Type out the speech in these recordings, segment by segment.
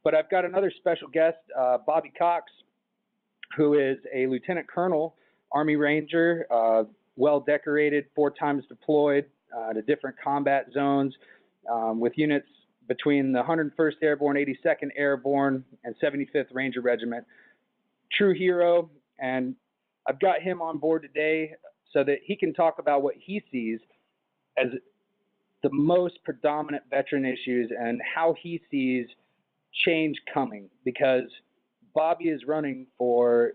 But I've got another special guest, Bobby Cox, who is a lieutenant colonel, Army Ranger, well decorated, 4 times deployed to different combat zones with units between the 101st Airborne, 82nd Airborne, and 75th Ranger Regiment. True hero, and I've got him on board today so that he can talk about what he sees as the most predominant veteran issues and how he sees change coming, because Bobby is running for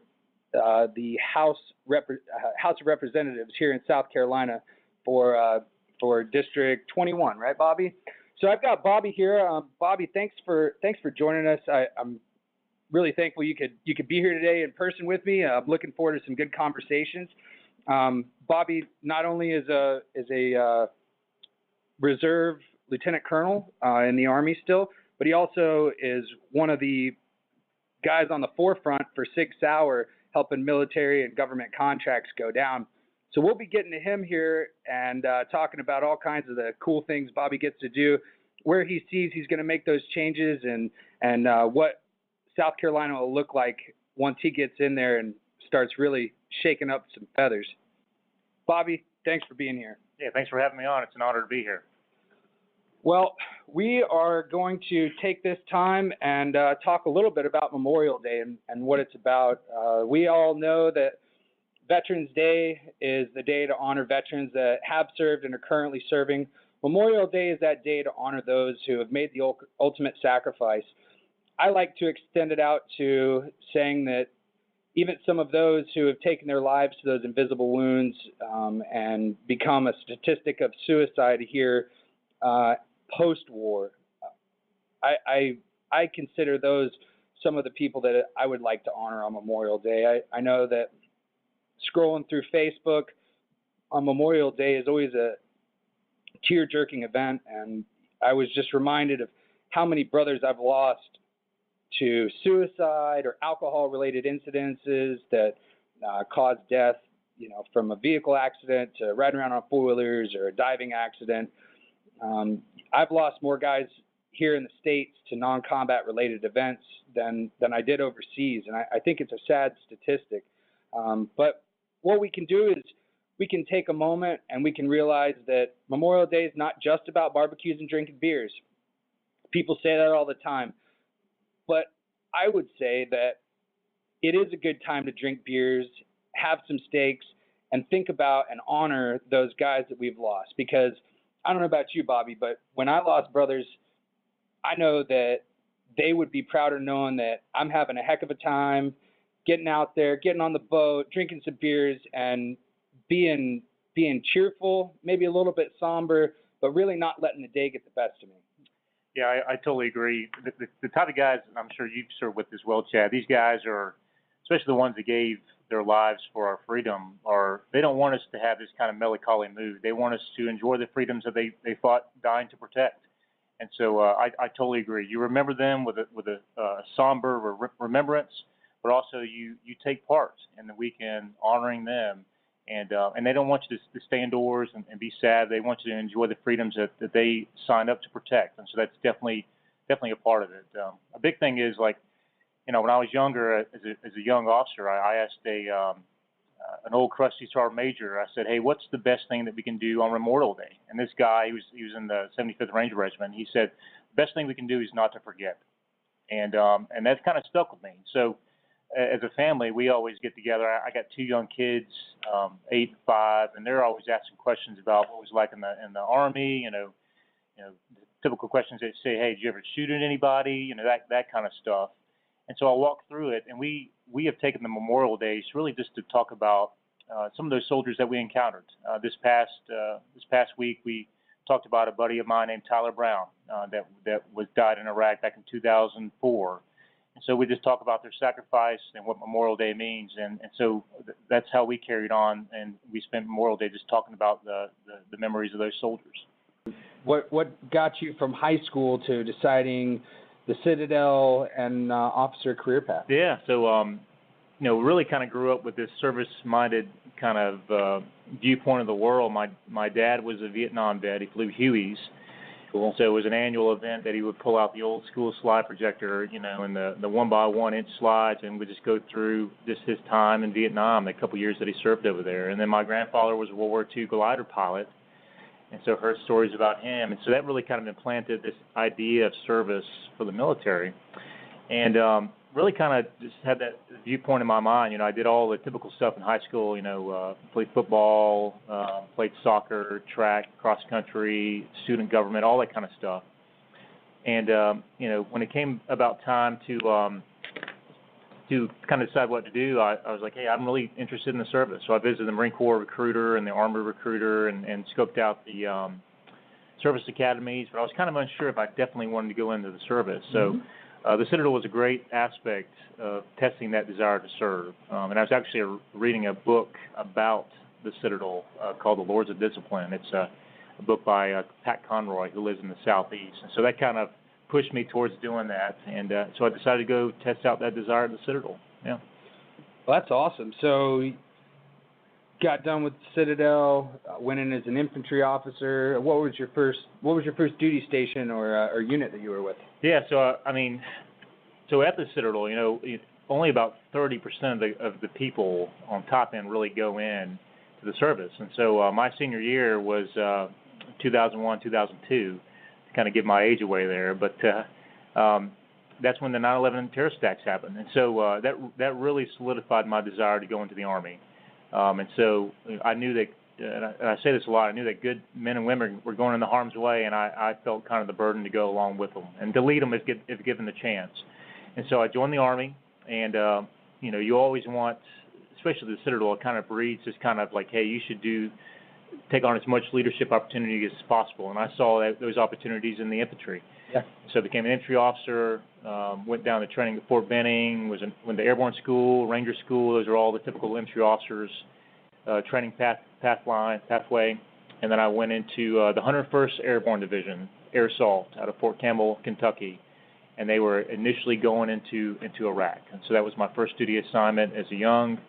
the House of Representatives here in South Carolina for District 21, right, Bobby? So I've got Bobby here. Bobby, thanks for joining us. I'm really thankful you could be here today in person with me. I'm looking forward to some good conversations. Bobby not only is a reserve lieutenant colonel in the Army still, but he also is one of the guys on the forefront for Sig Sauer, helping military and government contracts go down. So we'll be getting to him here and talking about all kinds of the cool things Bobby gets to do, where he sees he's going to make those changes, and what South Carolina will look like once he gets in there and starts really shaking up some feathers. Bobby, thanks for being here. Yeah, thanks for having me on. It's an honor to be here. Well, we are going to take this time and talk a little bit about Memorial Day and what it's about. We all know that Veterans Day is the day to honor veterans that have served and are currently serving. Memorial Day is that day to honor those who have made the ultimate sacrifice. I like to extend it out to saying that even some of those who have taken their lives to those invisible wounds and become a statistic of suicide here post-war, I consider those some of the people that I would like to honor on Memorial Day. I know that scrolling through Facebook on Memorial Day is always a tear-jerking event, and I was just reminded of how many brothers I've lost to suicide or alcohol-related incidences that cause death, from a vehicle accident to riding around on four-wheelers or a diving accident. I've lost more guys here in the States to non-combat related events than I did overseas, and I think it's a sad statistic. But what we can do is we can take a moment and we can realize that Memorial Day is not just about barbecues and drinking beers. People say that all the time. But I would say that it is a good time to drink beers, have some steaks, and think about and honor those guys that we've lost. Because I don't know about you, Bobby, but when I lost brothers, I know that they would be prouder knowing that I'm having a heck of a time getting out there, getting on the boat, drinking some beers, and being cheerful, maybe a little bit somber, but really not letting the day get the best of me. Yeah, I totally agree. The type of guys I'm sure you've served with as well, Chad, these guys are, especially the ones that gave their lives for our freedom, they don't want us to have this kind of melancholy mood. They want us to enjoy the freedoms that they fought dying to protect. And so I totally agree. You remember them with a somber remembrance, but also you take part in the weekend honoring them. And they don't want you to stay indoors and be sad. They want you to enjoy the freedoms that they signed up to protect. And so that's definitely a part of it. A big thing is, like, when I was younger, as a young officer, I asked an old crusty sergeant major. I said, "Hey, what's the best thing that we can do on Memorial Day?" And this guy, he was in the 75th Ranger Regiment. He said, "The best thing we can do is not to forget." And that's kind of stuck with me. So as a family, we always get together. I got 2 young kids, 8 and 5, and they're always asking questions about what it was like in the Army. The typical questions they say, "Hey, did you ever shoot at anybody?" That kind of stuff. And so I walk through it, and we have taken the Memorial Days really just to talk about some of those soldiers that we encountered. This past week, we talked about a buddy of mine named Tyler Brown that died in Iraq back in 2004. And so we just talk about their sacrifice and what Memorial Day means. And so that's how we carried on, and we spent Memorial Day just talking about the memories of those soldiers. What got you from high school to deciding the Citadel and officer career path? Yeah, so really kind of grew up with this service-minded kind of viewpoint of the world. My dad was a Vietnam vet. He flew Hueys. Cool. So it was an annual event that he would pull out the old school slide projector, you know, and the 1-by-1 inch slides, and would just go through just his time in Vietnam, the couple years that he served over there. And then my grandfather was a World War II glider pilot, and so heard stories about him. And so that really kind of implanted this idea of service for the military. And really kind of just had that viewpoint in my mind. You know, I did all the typical stuff in high school, you know, played football, played soccer, track, cross country, student government, all that kind of stuff. And, you know, when it came about time to kind of decide what to do, I was like, hey, I'm really interested in the service. So I visited the Marine Corps recruiter and the Army recruiter and scoped out the service academies, but I was kind of unsure if I definitely wanted to go into the service. So the Citadel was a great aspect of testing that desire to serve. And I was actually reading a book about the Citadel called The Lords of Discipline. It's a book by Pat Conroy, who lives in the Southeast. And so that kind of pushed me towards doing that. And so I decided to go test out that desire at the Citadel. Yeah. Well, that's awesome. So got done with the Citadel, went in as an infantry officer. What was your first duty station or unit that you were with? Yeah, so I mean, so at the Citadel, you know, only about 30% of the people on top end really go in to the service. And so my senior year was 2001, 2002, to kind of give my age away there. But that's when the 9/11 terrorist attacks happened. And so that really solidified my desire to go into the Army. And so I knew that, and I say this a lot, I knew that good men and women were going into harm's way, and I felt kind of the burden to go along with them and to lead them if given the chance. And so I joined the Army, and, you know, you always want, especially the Citadel, it kind of breeds this kind of like, hey, you should take on as much leadership opportunity as possible. And I saw those opportunities in the infantry. Yeah. So I became an infantry officer, went down to training at Fort Benning, went to airborne school, Ranger school. Those are all the typical infantry officers, training pathway. And then I went into the 101st Airborne Division, Air Assault, out of Fort Campbell, Kentucky. And they were initially going into Iraq. And so that was my first duty assignment as a young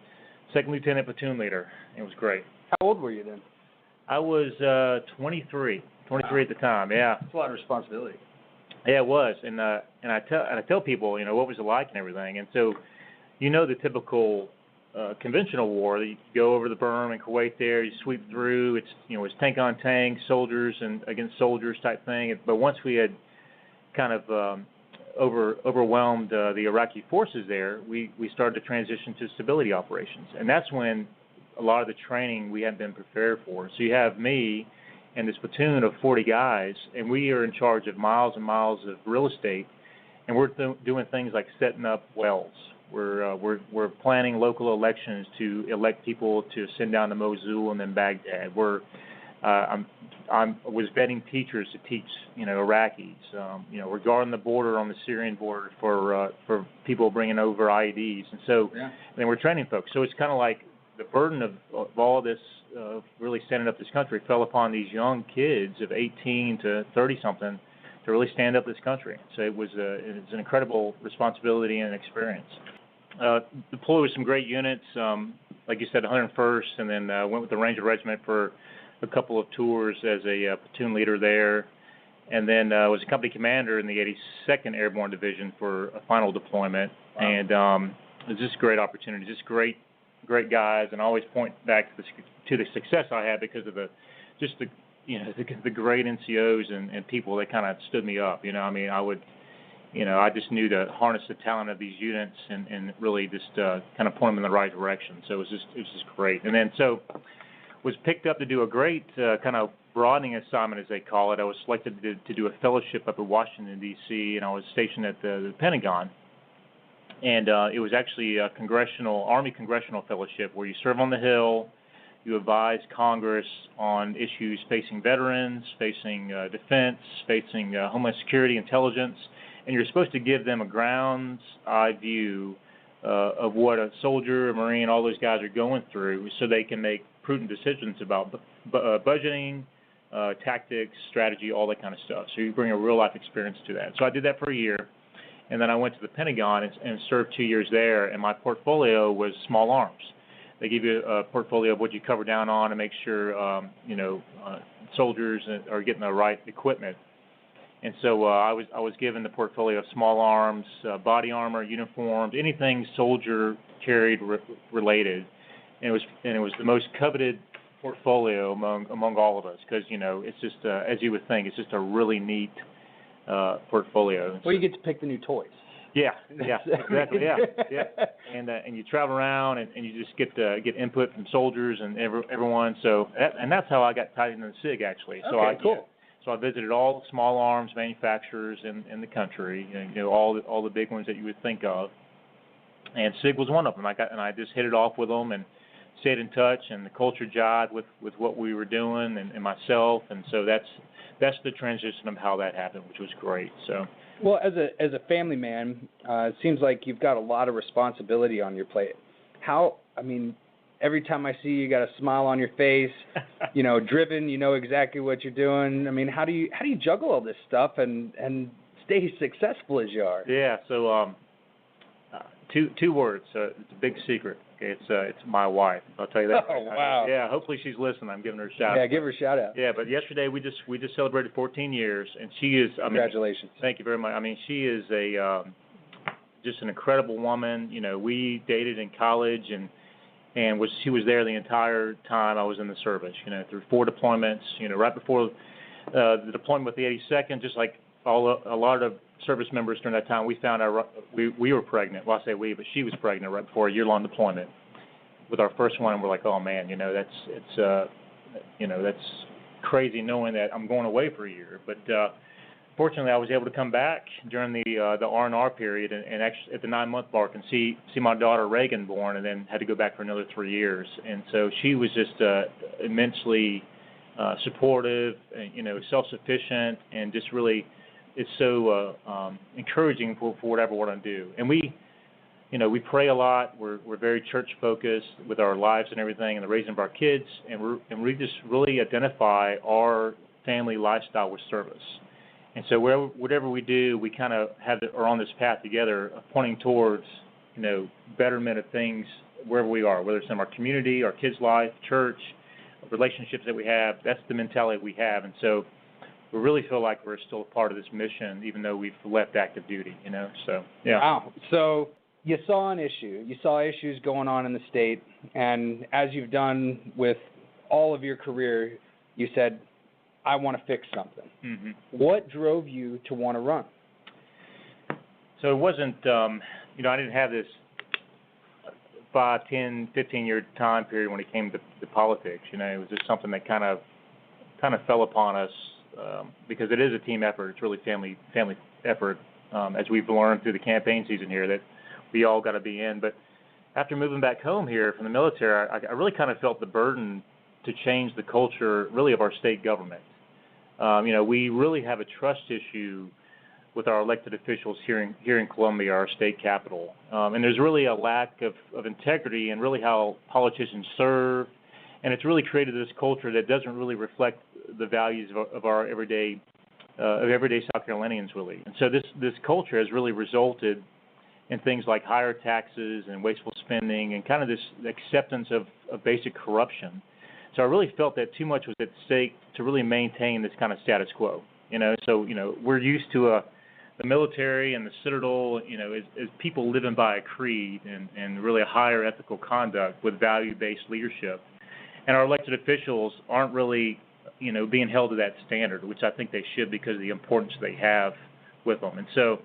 second lieutenant platoon leader. It was great. How old were you then? I was 23 Wow. at the time. Yeah. That's a lot of responsibility. Yeah, it was, and I tell people, you know, what was it like and everything, and so, you know, the typical conventional war that you go over the berm in Kuwait there, you sweep through, it's tank on tank, soldiers and against soldiers type thing. But once we had kind of overwhelmed the Iraqi forces there, we started to transition to stability operations, and that's when a lot of the training we hadn't been prepared for. So you have me and this platoon of 40 guys, and we are in charge of miles and miles of real estate, and we're doing things like setting up wells. We're planning local elections to elect people to send down to Mosul and then Baghdad. I was vetting teachers to teach, you know, Iraqis. You know, we're guarding the border on the Syrian border for people bringing over IEDs, and so then we're training folks. So it's kind of like the burden of all of this, really standing up this country, fell upon these young kids of 18 to 30-something to really stand up this country. So it's an incredible responsibility and experience. Deployed with some great units, like you said, 101st, and then went with the Ranger Regiment for a couple of tours as a platoon leader there, and then was a company commander in the 82nd Airborne Division for a final deployment. Wow. And it was just a great opportunity, just great guys, and I always point back to the success I had because of the great NCOs and people that kind of stood me up. You know, I mean, I just knew to harness the talent of these units and really just kind of point them in the right direction. So it was just great. And then so was picked up to do a great kind of broadening assignment, as they call it. I was selected to do a fellowship up at Washington, D.C., and I was stationed at the Pentagon. And it was actually a Army Congressional Fellowship where you serve on the Hill, you advise Congress on issues facing veterans, facing defense, facing homeland security, intelligence, and you're supposed to give them a ground's eye view of what a soldier, a Marine, all those guys are going through so they can make prudent decisions about budgeting, tactics, strategy, all that kind of stuff. So you bring a real-life experience to that. So I did that for a year. And then I went to the Pentagon and served 2 years there, and my portfolio was small arms. They give you a portfolio of what you cover down on to make sure, soldiers are getting the right equipment. And so I was given the portfolio of small arms, body armor, uniforms, anything soldier carried related, and it was the most coveted portfolio among all of us, because it's just as you would think, it's just a really neat portfolio. Well, you get to pick the new toys. Yeah, exactly, yeah. And you travel around and you just get input from soldiers and everyone. So and that's how I got tied into the SIG, actually. So okay, cool. So I visited all the small arms manufacturers in the country, all the big ones that you would think of, and SIG was one of them. I just hit it off with them and stayed in touch, and the culture jived with what we were doing and myself, and so that's the transition of how that happened, which was great. So. Well, as a family man, it seems like you've got a lot of responsibility on your plate. Every time I see you, got a smile on your face, driven, you know exactly what you're doing. I mean, how do you juggle all this stuff and stay successful as you are? Yeah, so two words. It's a big secret. Okay, it's my wife. I'll tell you that. Oh, wow. Yeah, hopefully she's listening. I'm giving her a shout out. Yeah, give her a shout out. Yeah, but yesterday we just celebrated 14 years, and she is. Congratulations. Thank you very much. She is just an incredible woman. We dated in college, and she was there the entire time I was in the service. Through 4 deployments. Right before the deployment with the 82nd, just like a lot of service members during that time, we found out we were pregnant. Well, I say we, but she was pregnant right before a year-long deployment with our first one, and we're like, oh man, that's crazy knowing that I'm going away for a year. But fortunately, I was able to come back during the R&R period, and actually at the 9-month mark, and see my daughter Reagan born, and then had to go back for another 3 years. And so she was just immensely supportive, self-sufficient, and just really. It's so encouraging for whatever we're going to do. And we pray a lot. We're very church focused with our lives and everything, and the raising of our kids. And we just really identify our family lifestyle with service. And so whatever we do, we kind of are on this path together, pointing towards betterment of things wherever we are, whether it's in our community, our kids' life, church, relationships that we have. That's the mentality we have, and so. We really feel like we're still a part of this mission, even though we've left active duty, So, yeah. Wow. So you saw an issue. You saw issues going on in the state, and as you've done with all of your career, you said, I want to fix something. Mm-hmm. What drove you to want to run? So it wasn't, I didn't have this 5, 10, 15-year time period when it came to politics. It was just something that kind of fell upon us. Because it is a team effort. It's really family effort, as we've learned through the campaign season here, that we all got to be in. But after moving back home here from the military, I really kind of felt the burden to change the culture, really, of our state government. We really have a trust issue with our elected officials here in Columbia, our state capital. And there's really a lack of integrity in really how politicians serve. And it's really created this culture that doesn't really reflect the values of our everyday South Carolinians, really. And so this culture has really resulted in things like higher taxes and wasteful spending and kind of this acceptance of basic corruption. So I really felt that too much was at stake to really maintain this kind of status quo. So we're used to the military and the Citadel, as people living by a creed and really a higher ethical conduct with value-based leadership. And our elected officials aren't really being held to that standard, which I think they should because of the importance they have with them. And so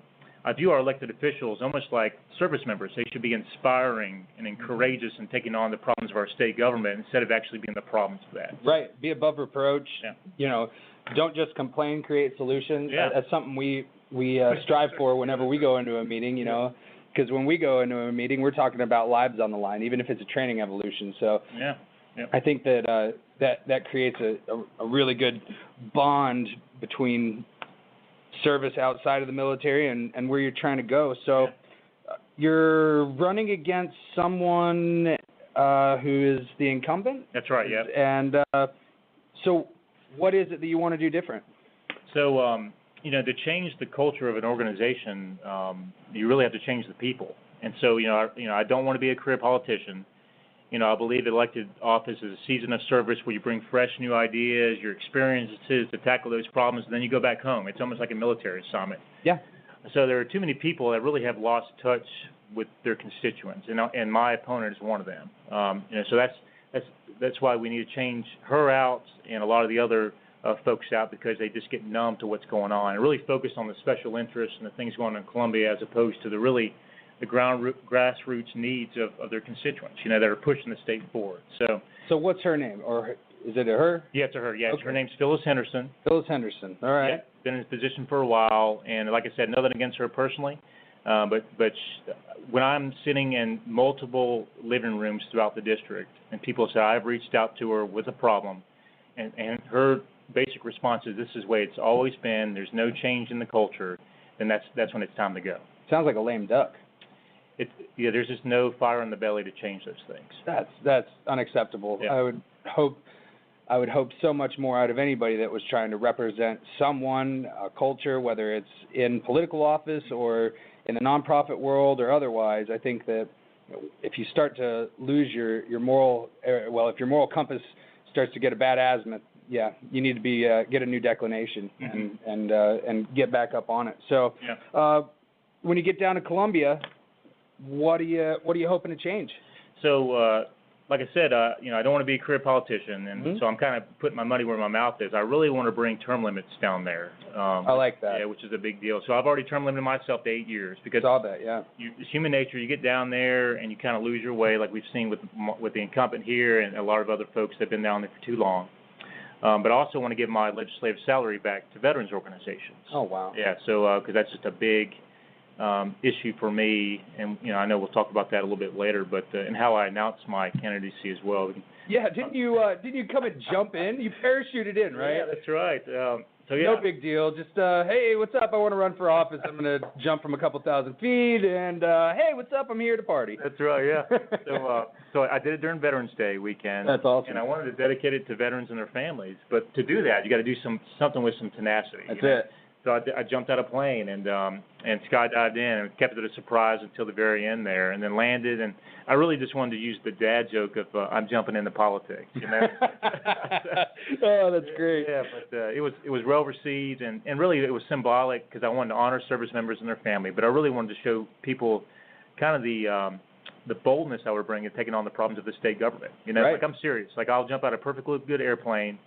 I view our elected officials almost like service members. They should be inspiring and courageous in taking on the problems of our state government instead of actually being the problems of that. Right. Be above reproach. Yeah. Don't just complain, create solutions. Yeah. That's something we strive for whenever we go into a meeting, because when we go into a meeting, we're talking about lives on the line, even if it's a training evolution. So yeah. Yep. I think that creates a really good bond between service outside of the military and where you're trying to go. So you're running against someone who is the incumbent? That's right, yeah. And so what is it that you want to do different? So, to change the culture of an organization, you really have to change the people. And so, I don't want to be a career politician. You know, I believe elected office is a season of service where you bring fresh new ideas, your experiences to tackle those problems, and then you go back home. It's almost like a military assignment. Yeah. So there are too many people that really have lost touch with their constituents, and my opponent is one of them. You know, so that's why we need to change her out and a lot of the other folks out, because they just get numb to what's going on and really focus on the special interests and the things going on in Columbia as opposed to the grassroots needs of their constituents, you know, that are pushing the state forward. So what's her name? Or is it a her? Yeah, it's a her. Yeah, okay. Her name's Phyllis Henderson. Phyllis Henderson. All right. Yeah, been in this position for a while, and like I said, nothing against her personally, but when I'm sitting in multiple living rooms throughout the district, and people say I've reached out to her with a problem, and her basic response is, "This is the way it's always been. There's no change in the culture," then that's when it's time to go. Sounds like a lame duck. There's just no fire in the belly to change those things. That's unacceptable. Yeah. I would hope so much more out of anybody that was trying to represent someone, a culture, whether it's in political office or in the nonprofit world or otherwise. I think that if you start to lose your moral, if your moral compass starts to get a bad azimuth, yeah, you need to get a new declination and get back up on it. So, when you get down to Columbia, what are you hoping to change? So, like I said, you know, I don't want to be a career politician, and so I'm kind of putting my money where my mouth is. I really want to bring term limits down there. I like that. Yeah, which is a big deal. So I've already term limited myself to 8 years because saw that. Yeah. It's human nature. You get down there and you kind of lose your way, like we've seen with the incumbent here and a lot of other folks that have been down there for too long. But I also want to give my legislative salary back to veterans organizations. Oh wow. Yeah. So because that's just a big issue for me, and you know, I know we'll talk about that a little bit later, but and how I announced my candidacy as well. Yeah, didn't you come and jump in? You parachuted in, right? Yeah, that's right. So yeah. No big deal. Just hey, what's up? I want to run for office. I'm gonna jump from a couple thousand feet, and hey, what's up? I'm here to party. That's right. Yeah. So I did it during Veterans Day weekend. That's awesome. And I wanted to dedicate it to veterans and their families, but to do that, you got to do something with some tenacity. That's it. So I jumped out of a plane and skydived in and kept it a surprise until the very end there, and then landed. And I really just wanted to use the dad joke of I'm jumping into politics. You know? Oh, that's great. Yeah, but it was well received, and really it was symbolic because I wanted to honor service members and their family, but I really wanted to show people kind of the boldness I would bring in taking on the problems of the state government. You know, right. Like I'm serious. Like I'll jump out of a perfectly good airplane.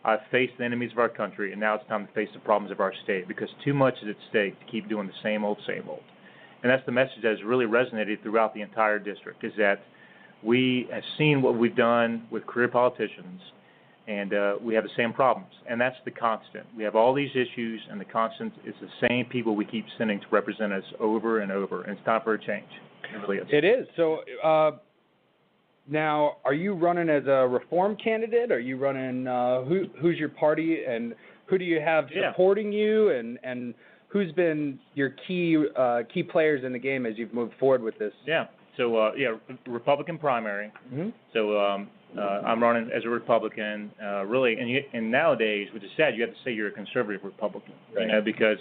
I've faced the enemies of our country, and now it's time to face the problems of our state because too much is at stake to keep doing the same old, same old. And that's the message that has really resonated throughout the entire district, is that we have seen what we've done with career politicians, and we have the same problems. And that's the constant. We have all these issues, and the constant is the same people we keep sending to represent us over and over, and it's time for a change. It really is. It is. So, now, are you running as a reform candidate? Are you running, who's your party, and who do you have supporting you, and who's been your key players in the game as you've moved forward with this? Yeah. So, Republican primary. Mm-hmm. So I'm running as a Republican, really, and nowadays, which is sad, you have to say you're a conservative Republican, right. You know, because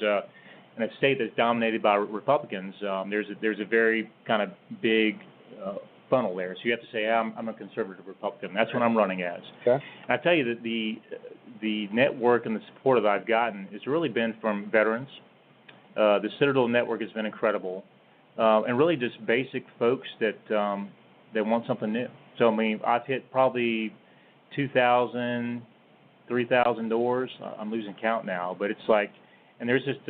in a state that's dominated by Republicans, there's a very kind of big funnel there. So you have to say, I'm a conservative Republican. That's what I'm running as. Okay. And I tell you that the network and the support that I've gotten has really been from veterans. The Citadel network has been incredible, and really just basic folks that want something new. So I mean, I've hit probably 2,000, 3,000 doors. I'm losing count now, but it's like, and there's just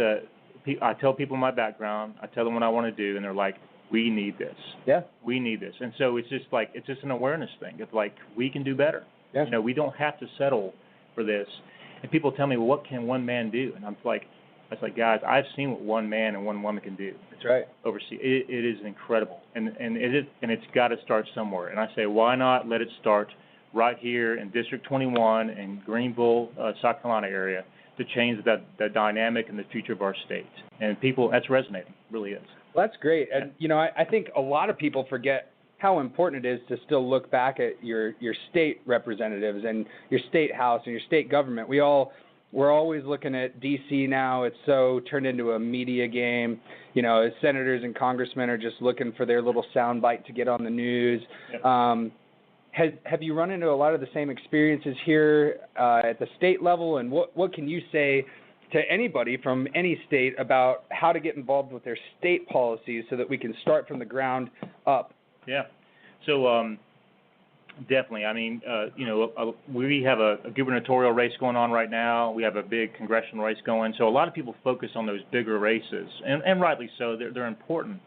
I tell people my background. I tell them what I want to do, and they're like, we need this. Yeah. We need this. And so it's just an awareness thing. It's like, we can do better. Yeah. You know, we don't have to settle for this. And people tell me, well, what can one man do? And I was like, guys, I've seen what one man and one woman can do. That's right. Overseas. It is incredible. And it's got to start somewhere. And I say, why not let it start right here in District 21 in Greenville, South Carolina area, to change the dynamic and the future of our state. And people, that's resonating. It really is. Well, that's great. And, you know, I think a lot of people forget how important it is to still look back at your state representatives and your state house and your state government. We're always looking at D.C. now. It's so turned into a media game. You know, senators and congressmen are just looking for their little soundbite to get on the news. Yep. have you run into a lot of the same experiences here at the state level, and what can you say to anybody from any state about how to get involved with their state policies so that we can start from the ground up? Yeah. So definitely. I mean, we have a gubernatorial race going on right now. We have a big congressional race going. So a lot of people focus on those bigger races, and rightly so. They're important.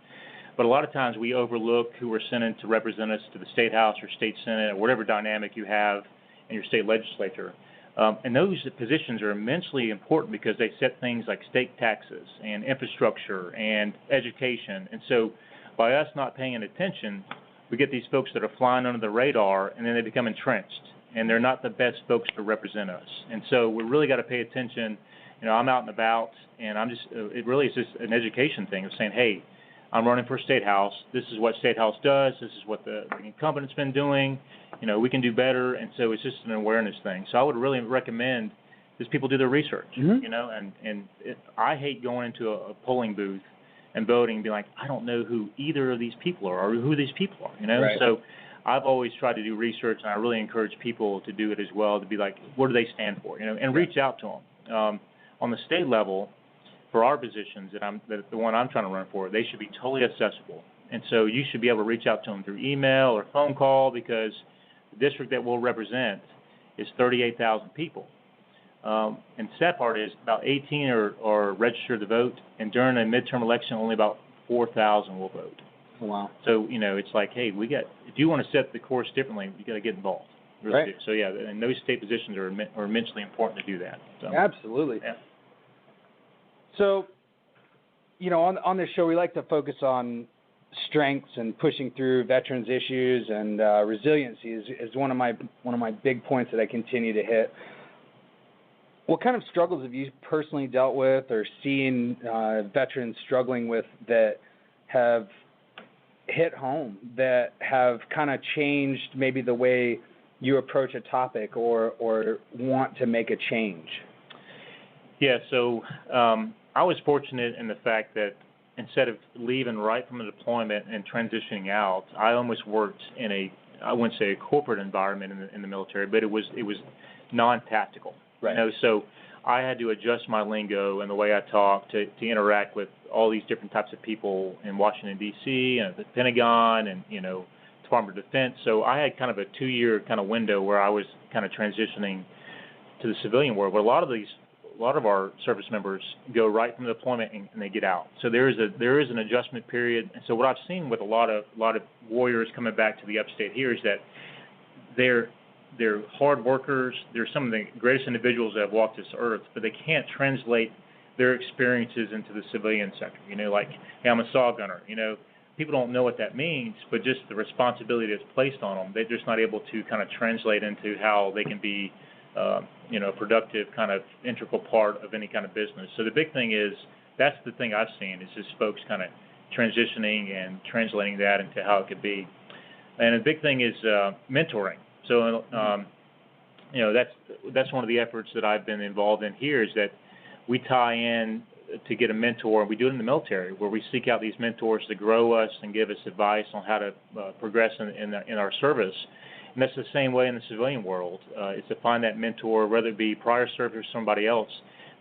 But a lot of times we overlook who we're sending to represent us to the state house or state senate or whatever dynamic you have in your state legislature. And those positions are immensely important because they set things like state taxes and infrastructure and education. And so by us not paying attention, we get these folks that are flying under the radar, and then they become entrenched, and they're not the best folks to represent us. And so we really got to pay attention. I'm out and about, and it really is just an education thing of saying, hey, I'm running for state house. This is what state house does. This is what the incumbent's been doing. We can do better, and so it's just an awareness thing. So I would really recommend just people do their research. I hate going into a polling booth and voting and be like, I don't know who either of these people are or who these people are. Right. So I've always tried to do research, and I really encourage people to do it as well, to be like, what do they stand for, and reach out to them. On the state level, for our positions the one I'm trying to run for, they should be totally accessible. And so you should be able to reach out to them through email or phone call, because the district that we'll represent is 38,000 people. And the sad part is about 18 are registered to vote, and during a midterm election, only about 4,000 will vote. Wow. So, it's like, hey, if you want to set the course differently, you got to get involved. Really Right. do. So, yeah, and those state positions are immensely important to do that. So. Absolutely. Yeah. So, on this show, we like to focus on strengths and pushing through veterans issues, and resiliency is one of my big points that I continue to hit. What kind of struggles have you personally dealt with or seen veterans struggling with that have hit home, that have kind of changed maybe the way you approach a topic or want to make a change? Yeah, so I was fortunate in the fact that instead of leaving right from the deployment and transitioning out, I almost worked in I wouldn't say a corporate environment in the military, but it was non-tactical. Right. So I had to adjust my lingo and the way I talk to interact with all these different types of people in Washington, D.C., and the Pentagon, and, Department of Defense. So I had kind of a 2-year kind of window where I was kind of transitioning to the civilian world, where a lot of our service members go right from the deployment and they get out. So there is an adjustment period. And so what I've seen with a lot of warriors coming back to the upstate here is that they're hard workers. They're some of the greatest individuals that have walked this earth, but they can't translate their experiences into the civilian sector. Like, hey, I'm a saw gunner. People don't know what that means, but just the responsibility that's placed on them, they're just not able to kind of translate into how they can be a productive kind of integral part of any kind of business. So the big thing is, that's the thing I've seen, is just folks kind of transitioning and translating that into how it could be. And the big thing is mentoring. So, that's one of the efforts that I've been involved in here, is that we tie in to get a mentor. We do it in the military, where we seek out these mentors to grow us and give us advice on how to progress in our service. And that's the same way in the civilian world. It's to find that mentor, whether it be prior service or somebody else,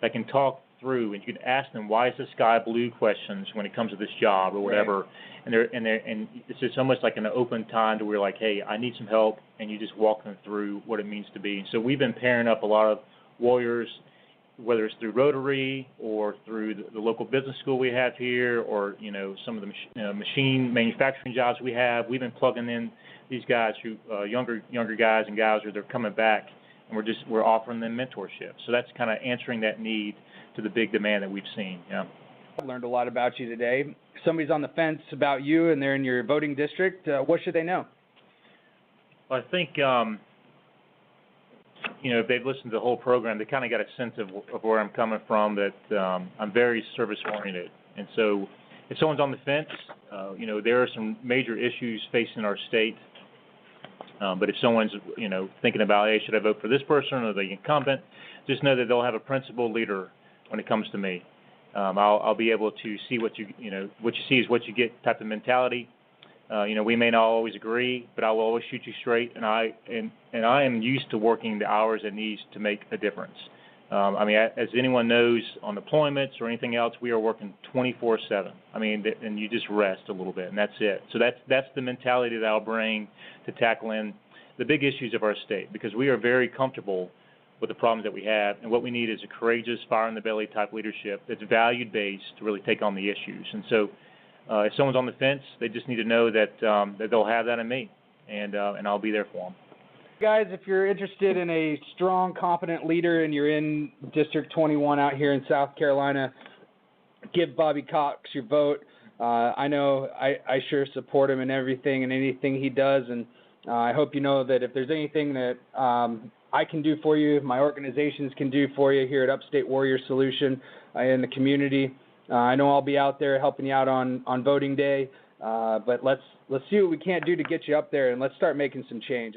that can talk through, and you can ask them, why is the sky blue questions when it comes to this job or whatever. Right. And it's just almost like an open time to where, like, hey, I need some help, and you just walk them through what it means to be. And so we've been pairing up a lot of warriors, whether it's through Rotary or through the local business school we have here, or some of the machine manufacturing jobs we have. We've been plugging in these guys who younger guys and gals, who they're coming back, and we're offering them mentorship. So that's kind of answering that need to the big demand that we've seen. Yeah. I learned a lot about you today. If somebody's on the fence about you and they're in your voting district, what should they know? Well, I think if they've listened to the whole program, they kind of got a sense of where I'm coming from, that I'm very service-oriented. And so if someone's on the fence, there are some major issues facing our state. But if someone's, thinking about, hey, should I vote for this person or the incumbent, just know that they'll have a principal leader when it comes to me. I'll be able to see what you see is what you get type of mentality. We may not always agree, but I will always shoot you straight, and I am used to working the hours it needs to make a difference. As anyone knows, on deployments or anything else, we are working 24/7. And you just rest a little bit, and that's it. So that's the mentality that I'll bring to tackling the big issues of our state, because we are very comfortable with the problems that we have, and what we need is a courageous, fire-in-the-belly type leadership that's value-based to really take on the issues. And so if someone's on the fence, they just need to know that they'll have that in me, and I'll be there for them. Guys, if you're interested in a strong, competent leader and you're in District 21 out here in South Carolina, give Bobby Cox your vote. I know I sure support him in everything and anything he does, and I hope you know that if there's anything that I can do for you, my organizations can do for you here at Upstate Warrior Solution in the community, I know I'll be out there helping you out on voting day, but let's see what we can't do to get you up there, and let's start making some change.